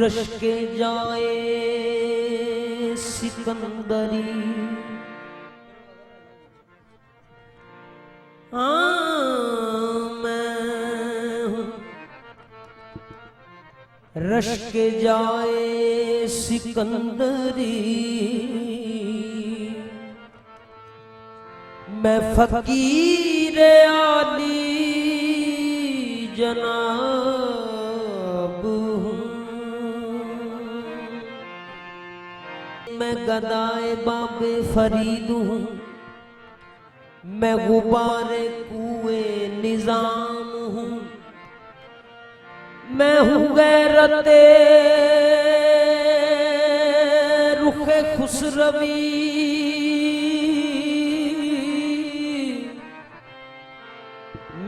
Rush के जाए सिकंदरी। मैं हूँ रश के जाए सिकंदरी, मैं फकीर आली जनाब हूँ। मैं गदाए बाबे फरीद हूँ, मैं गुबारे कुए निजाम हूँ। मैं हूँ गैरते रुखे खुसरवी,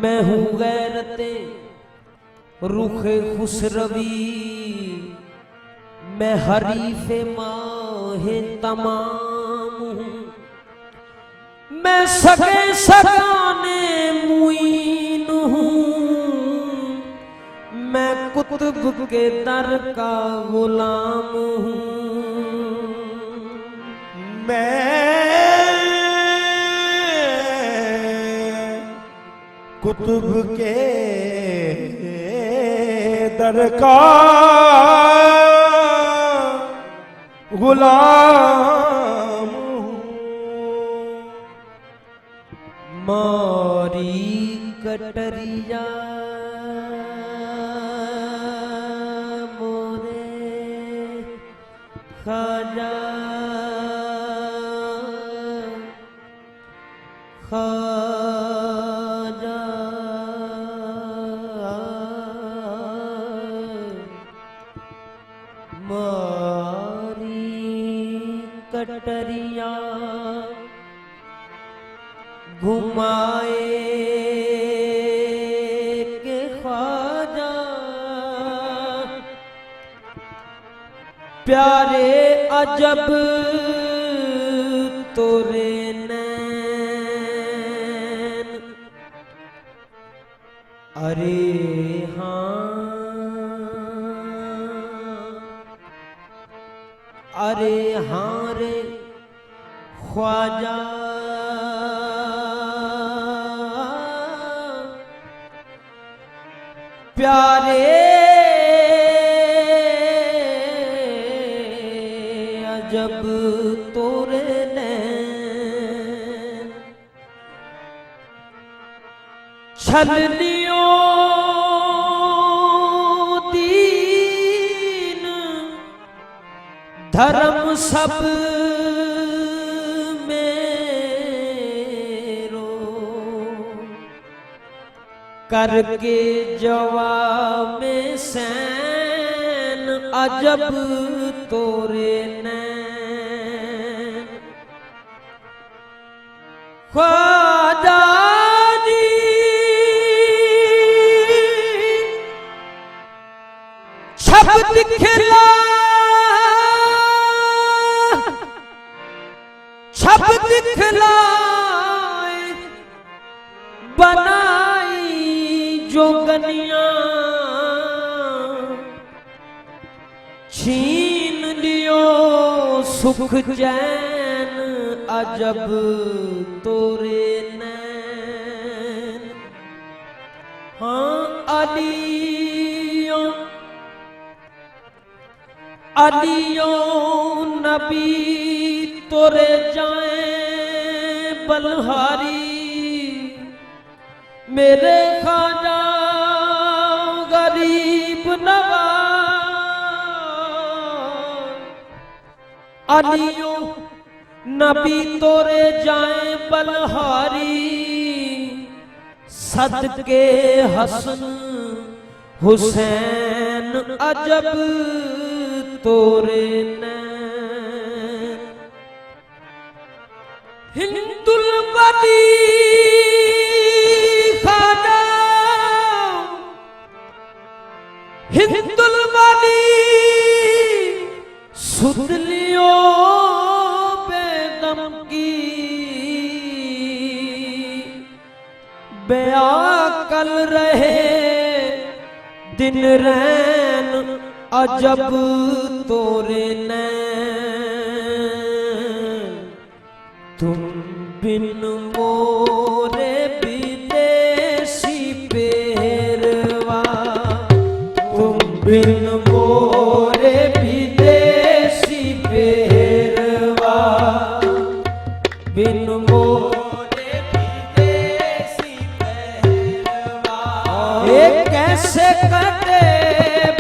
मैं हूँ गैरते रुखे खुसरवी। मैं हरीफे माहे तमाम हूँ, मैं सगे सगाने मुईन हूँ। मैं कुतुब के दर का गुलाम हूँ। मैं कुतुब के दर का गुलाम हूँ। मारी कटरिया मोरे खाजा खाजा, मारी कटरिया घुमाए के ख्वाजा। प्यारे अजब तोरे नैन, अरे हाँ अरे हाँ रे ख्वाजा। प्यारे अजब तोरे नैन, छलनियो दीन धर्म सब मेरो, करके जवाब में सैन अजब तोरे नैन। ख्वाजा दी छब दिखला, छब दिखलाए बनाई जोगनिया। छीन लियो सुख चैन अजब तोरे नैन। हाँ अलियों अलियों नबी तोरे जाए बलहारी। मेरे खाजा गरीब नवाज, अलियों नबी तोरे जाए बलहारी। सदके हसन हुसैन अजब तोरे नैन। हिंदुल बदी खाजा, हिंदुल बदी सुध लियो बेदम की। बेअकल रहे दिन रैन अजब तोरे नैन तुम बिन मोरे विदेशी पेरवा तुम बिन मोरे विदेशी पेरवा बिन मोरे विदेशी पेरवा ये कैसे कटे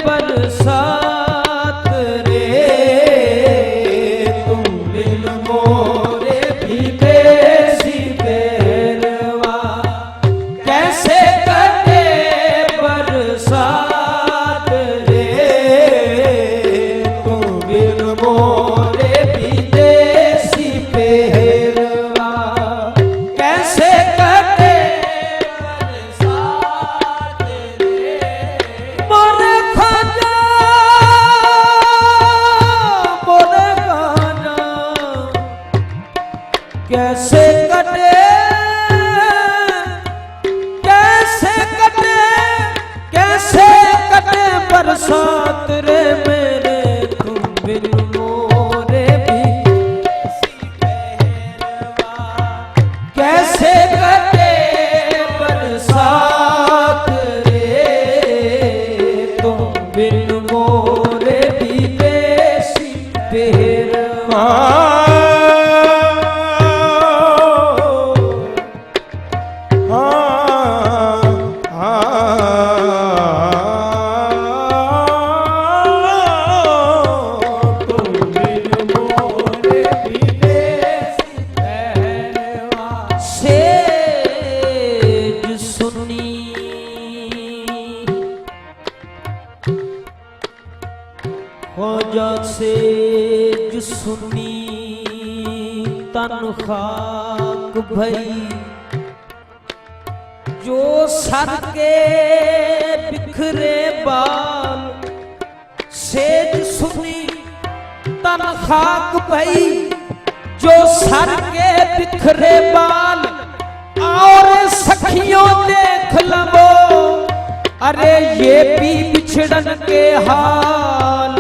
बरसात रे तुम बिन मोरे विदेशी पेरवा कैसे कटे बरसात रे तुम बिन मोरे विदेशी पेरवा कैसे कटे बरसात रे मोरे खाजा मोरे गाना कैसे कटे कैसे कटे कैसे कटे बरसात रे मेरे तुम बिन मोरे विदेशी पेरवा कैसे कटे बरसात रे तुम बिन मोरे विदेशी पेरवा सेज सुनी ख्वाजा सेज सुनी तन खाक भई जो सर के बिखरे बाल सेज सुनी तन खाक भई जो सर के बिखरे बाल और सखियों देख लबो अरे ये भी बिछड़न के हाल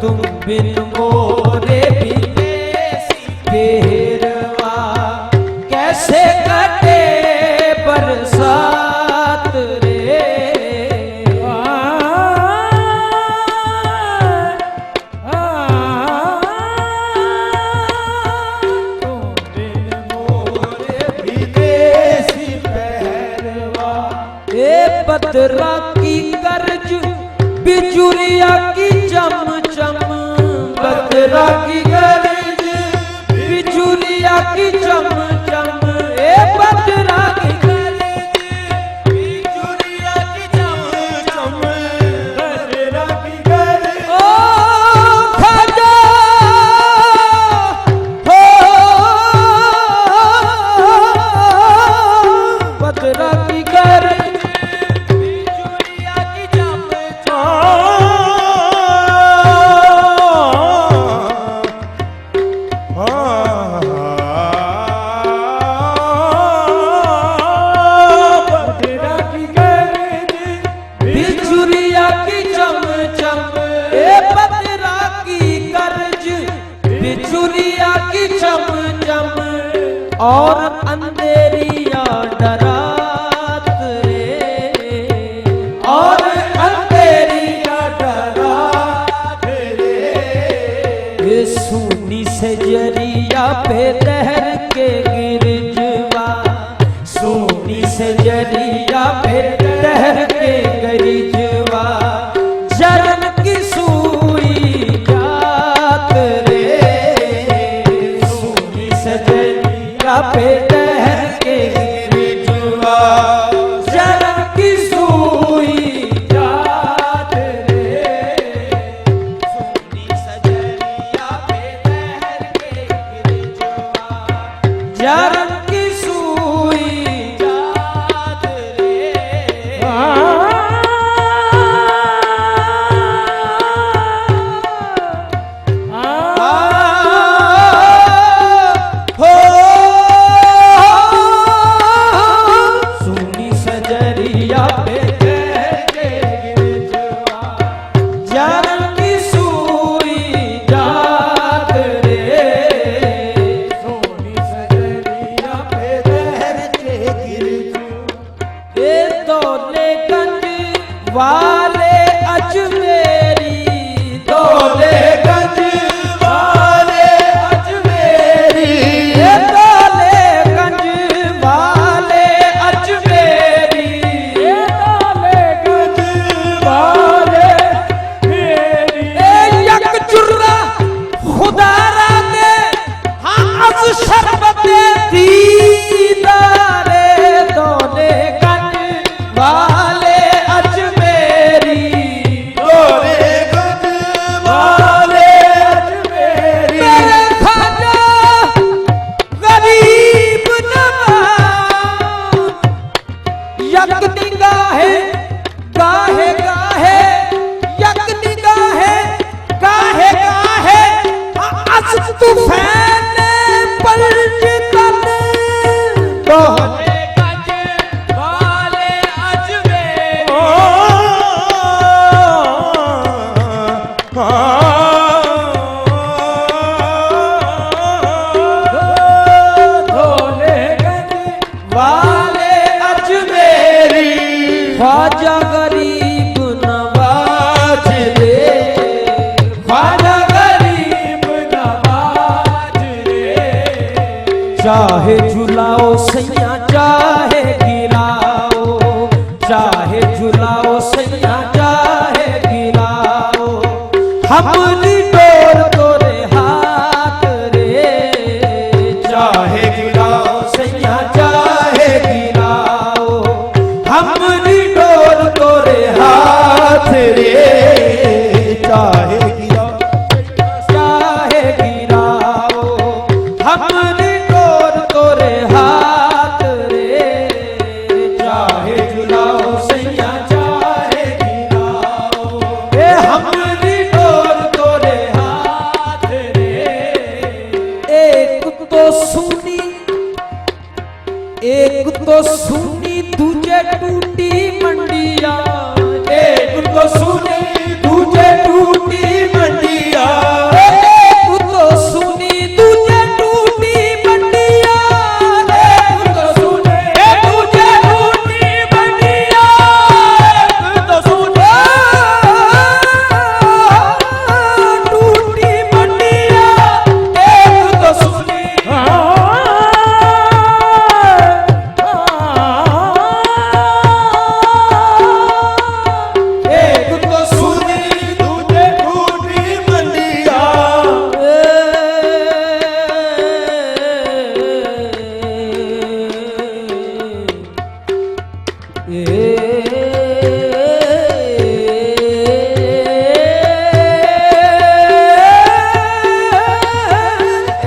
तुम बिन मोरे विदेशी पेरवा कैसे कटे बरसात रे बदरा की गर्ज बिजुरिया की चम चम बदरा की गर्ज बिजुरिया की चम चम ए बदरा की गर्ज बिजुरिया की चम चम बदरा की गर्ज ओ खाजा हो बदरा की गर्ज और अंधेरिया डरात रे और अंधेरिया डरात रे सुनी से जरिया पे दहर के गिरजवा सुनी से जरिया पे दहर के गिरजवा जरन की सुई जात रे सुनी से पे दहर के गिरजवा जरन की सुई जात रे सुनी सजरिया पे दहर के गिरजवा जरन की सुई जात रे जान ख्वाजा गरीब नवाज रे, ख्वाजा गरीब नवाज रे। चाहे झुलाओ सैया चाहे गिराओ, चाहे झुलाओ सैया चाहे गिराओ, हमरी डोर तोरे हाथ रे। चाहे गिराओ सैया चाहे गिराओ, हमरी डोर तोरे हाथ रे। चाहे गिराओ चाहे गिराओ, हमरी डोर तोरे हाथ रे। चाहे झुलाओ सैया चाहे गिराओ, ए हमरी डोर तोरे हाथ रे। एक तो सुनी, एक तो सुनी तुझे टूटी मंडिया, एक तो सुनी तुझे टूटी मंडिया, एक तो सुनी तुझे टूटी मंडिया, एक तो सुने तुझे टूटी मंडिया, एक तो सुने टूटी मंडिया, एक तो सुनी एक तो सुनी तुझे टूटी मंडिया,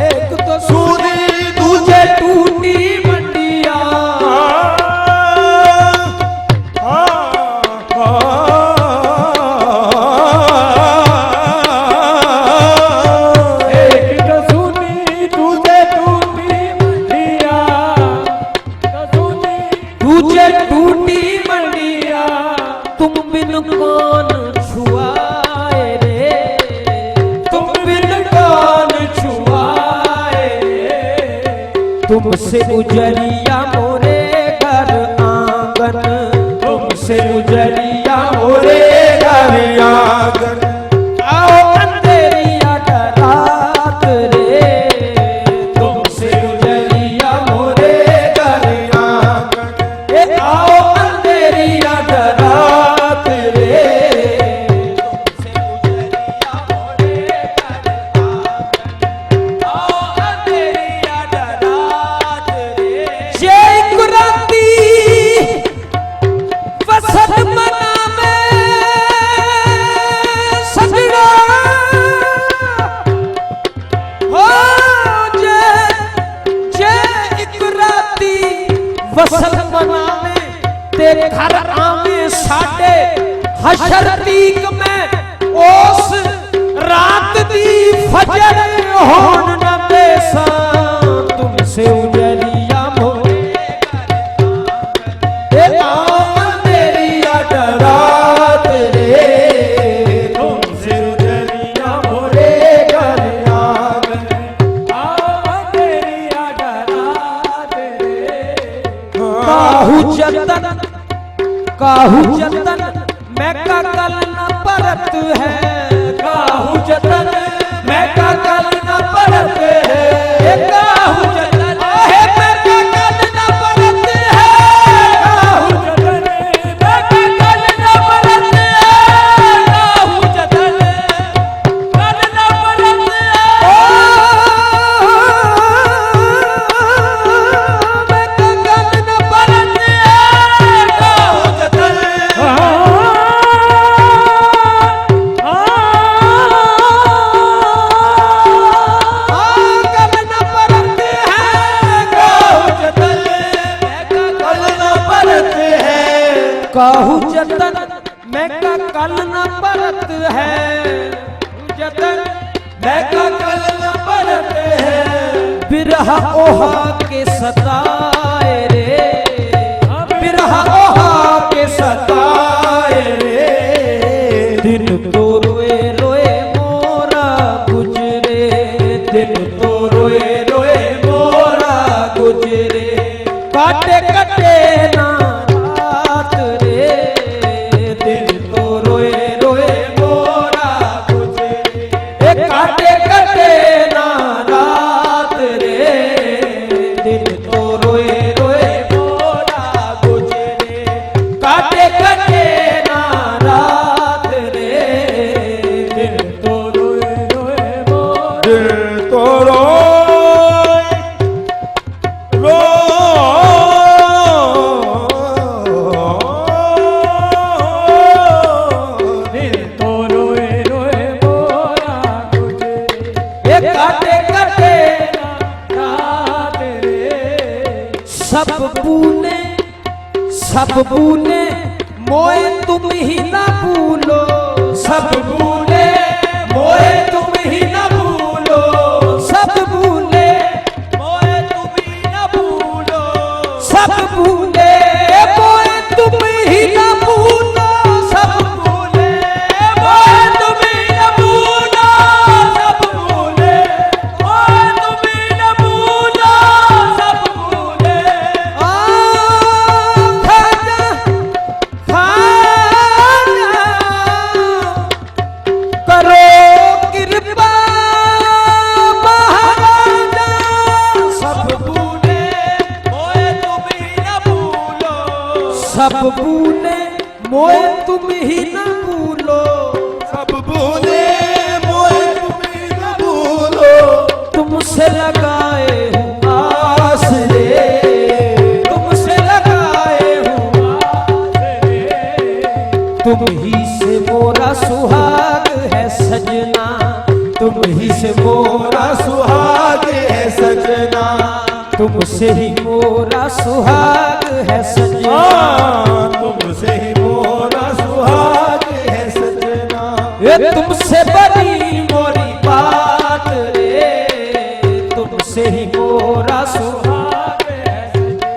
एक तो सुनी तुझे टूटी मंडिया, एक तो सुनी तुझे टूटी मंडिया, तुझे टूटी मंडिया, तुम बिन कौन छुआए रे, तुम बिन कौन छुआए रे। तुमसे उजरिया मोरे घर आंगन, तुमसे उजरिया मोरे घर आंगन, आओ अंधेरिया डरात रे। तुमसे उजरिया मोरे घर आंगन, ए आओ अंधेरिया डरात रे। तुमसे उजरिया मोरे घर आंगन, आओ अंधेरिया डरात रे। जय कुराती वसत मना में सजना, हो जय जय इकराती वसत मना में तेरे घर आवे साडे हशर तीक में ओस रात दी फजर होन न देसा। तुमसे उजरिया मोरे घर अंधेरिया डरात रे। तुमसे उजरिया मोरे घर आंगन, आओ अंधेरिया डरात रे। काहू जतन, काहू जतन मैं का कल न परत है, काहू जतन मैं का कल न परत है। ए काहू जतन है मैं का कल न परत है, काहू जतन मैं का कल न परत है, काहू जतन कल न परत है। मैं का कल न परत है, काहू जतन काहू जतन मैं का कल न परत है, जतन मैं का कल न परत है। बिरहा ओहा के सताए रे, बिरहा ओहा के सताए रे। दिन तो रोए रोए मोरा गुजरे, दिन तो रोए रोए मोरा गुजरे। काटे कटे ना रात रे, सब भूले मोए तुम ही ना भूलो, सब भूले मोए तुम ही न भूलो, सब भूले मोए तुम ही न भूलो, सब भूले मोए तुम ही ना भूलो, सब भूले मोए तुम ही न भूलो, सब भूले मोए तुम ही न भूलो, सब भूले खाजा करो कृपा महाराजा, सब भूले मोए तुम ही न भूलो, सब भूले मोए तुम ही ना भूलो, सब भूले मोए तुम ही न भूलो, तुमसे लगाए हूँ आस रे, तुमसे लगाए हूँ तुम ही से मोरा सुहाग है सजना, तुम ही से मोरा सुहाग है सजना, तुमसे ही मोरा सुहाग है सजना, तुमसे ही मोरा सुहाग है सजना, ये तुमसे बड़ी मोरी बात रे, तुमसे ही मोरा सुहाग है सजना,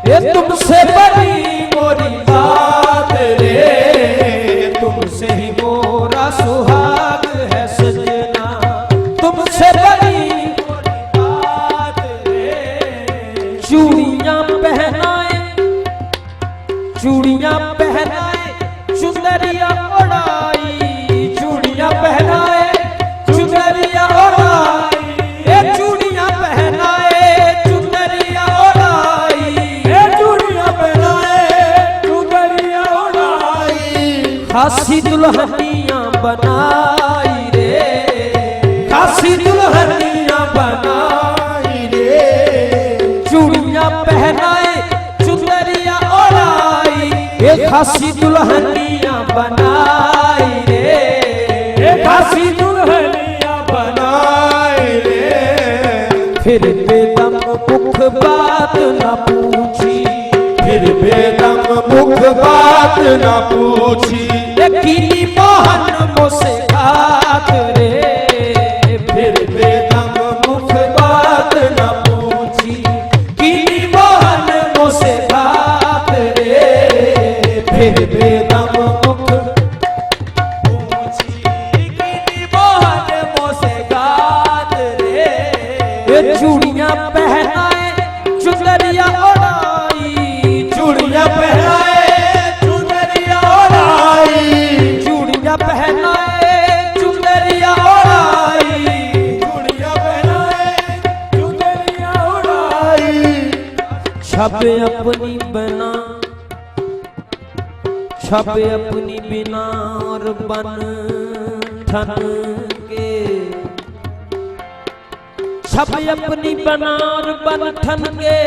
ये तुमसे बड़ी मोरी बात रे, तुमसे ही मोरा सुहाग है सजना, तुमसे बड़ी मोरी बात रे। चूड़ियां पहनाए, चूड़ियां पहनाए, चुनरिया ओढ़ाई, चूड़ियां पहनाए, चुनरिया ओढ़ाई, ये चूड़ियां पहनाए, चुनरिया ओढ़ाई, ये चूड़ियां पहनाए चुनरिया ओढ़ाई, खासी दुल्हनियां बनाई रे, खासी दुल्हनियां बनाई रे, चूड़ियां पहनाए, चुनरिया ओढ़ाई, ये खासी दुल्हनियां बनाई रे, ये खासी दुल्हनियां बनाए रे, फिर बेदम मुख बात न पूछी, फिर बेदम मुख बात न पूछी, यकीनी मोहन मुझसे घात रे, फिर बेदम मुख बात न पूछी, कीनी मोहन मुझसे घात रे, फिर बेदम मुख पूछी, कीनी मोहन मोसे गात रे, ये चूड़ियां पहनाए, चुनरिया ओढ़ाई, चूड़ियां पहनाए चुनरिया ओढ़ाई, चूड़ियां पहनाए, चुनरिया ओढ़ाई, चूड़ियां पहनाए चुनरिया ओढ़ाई, छब अपनी बना, छब अपनी बिना और बन ठन के, छब अपनी बना और बन ठन के,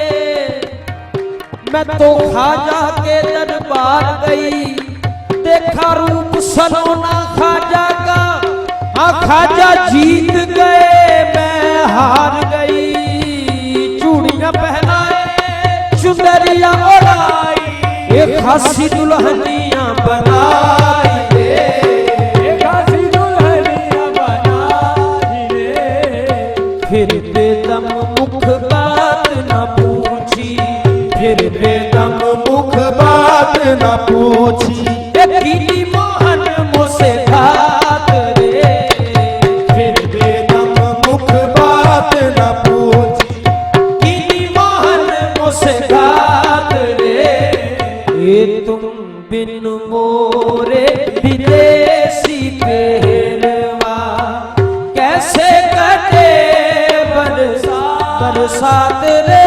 मैं तो खाजा के दरबार गई, देखा रूप सलोना खाजा का, हाँ खाजा जीत गए मैं हार गई, चूड़ियां पहनाए, चुनरिया ओढ़ाई, एक खासी दुल्हनियां बनाई रे, ये खासी दुल्हनियां बनाई रे, फिर बेदम मुख बात न पूछी, फिर बेदम मुख बात न पूछी, यकीनी मोहन मुझसे घात रे, फिर बेदम मुख बात न पूछी, यकीनी मोहन मुझसे घात रे, ये तुम बिन मोरे विदेशी पहलवा, कैसे कटे बरसात रे,